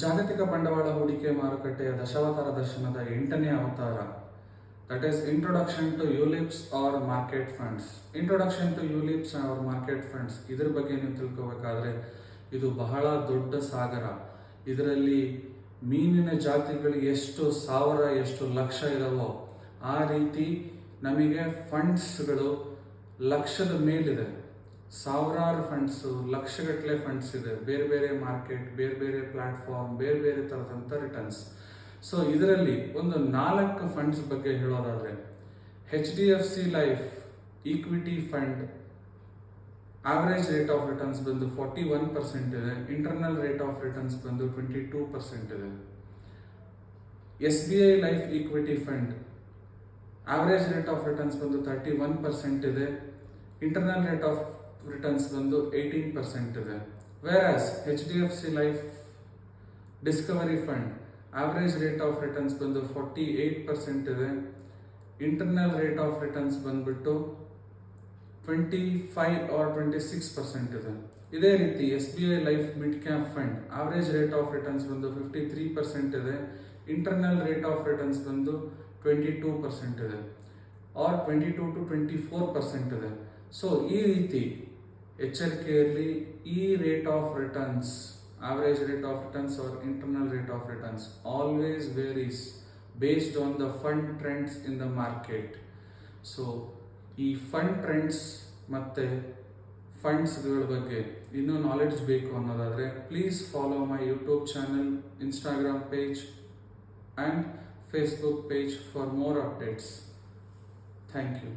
ಜಾಗತಿಕ ಬಂಡವಾಳ ಹೂಡಿಕೆ ಮಾರುಕಟ್ಟೆಯ ದಶಾವತಾರ ದರ್ಶನದ 8ನೇ ಅವತಾರ, that is introduction to ULIPs are market funds. Introduction to ULIPs are market funds, ಇದ್ರ ಬಗ್ಗೆ ನೀವು ತಿಳ್ಕೋಬೇಕಾದ್ರೆ ಇದು ಬಹಳ ದೊಡ್ಡ ಸಾಗರ. ಇದರಲ್ಲಿ ಮೀನಿನ ಜಾತಿಗಳು ಎಷ್ಟು ಸಾವಿರ ಎಷ್ಟು ಲಕ್ಷ ಇದಾವೋ ಆ ರೀತಿ ನಮಗೆ ಫಂಡ್ಸ್ಗಳು ಲಕ್ಷದ ಮೇಲಿದೆ. ಸಾವಿರಾರು ಫಂಡ್ಸು, ಲಕ್ಷಗಟ್ಟಲೆ ಫಂಡ್ಸ್ ಇದೆ. ಬೇರೆ ಬೇರೆ ಮಾರ್ಕೆಟ್, ಬೇರೆ ಬೇರೆ ಪ್ಲಾಟ್ಫಾರ್ಮ್, ಬೇರೆ ಬೇರೆ ಥರದಂಥ ರಿಟರ್ನ್ಸ್. ಸೊ ಇದರಲ್ಲಿ ಒಂದು 4 ಫಂಡ್ಸ್ ಬಗ್ಗೆ ಹೇಳೋದಾದರೆ, HDFC life equity fund average rate of returns ಬಂದು 41% ಇದೆ. ಇಂಟರ್ನಲ್ ರೇಟ್ ಆಫ್ ರಿಟರ್ನ್ಸ್ ಬಂದು 22% ಇದೆ. SBI life equity fund average rate of returns ಬಂದು 31% ಇದೆ. ಇಂಟರ್ನಲ್ ರೇಟ್ ಆಫ್ ರಿಟರ್ನ್ಸ್ ಬಂದು 18% ಇದೆ. Whereas HDFC life Discovery fund average rate of returns ಬಂದು 48% ಇದೆ. ಇಂಟರ್ನಲ್ ರೇಟ್ ಆಫ್ ರಿಟರ್ನ್ಸ್ ಬಂದ್ಬಿಟ್ಟು 25 or 26% ಇದೆ. ಇದೇ ರೀತಿ SBI life mid cap fund average rate of returns ಬಂದು 53% ಇದೆ. ಇಂಟರ್ನಲ್ ರೇಟ್ ಆಫ್ ರಿಟರ್ನ್ಸ್ ಬಂದು 22% ಇದೆ, ಆರ್ 22 to 24% ಇದೆ. ಸೊ ಈ ರೀತಿ ಎಚ್ಚರಿಕೆಯಲ್ಲಿ ಈ rate of returns, average rate of returns or internal rate of returns always varies based on the fund trends in the market. So ಈ fund trends ಮತ್ತು ಫಂಡ್ಸ್ಗಳ ಬಗ್ಗೆ ಇನ್ನೂ ನಾಲೆಡ್ಜ್ ಬೇಕು ಅನ್ನೋದಾದರೆ please follow my YouTube channel, Instagram page and Facebook page for more updates. Thank you.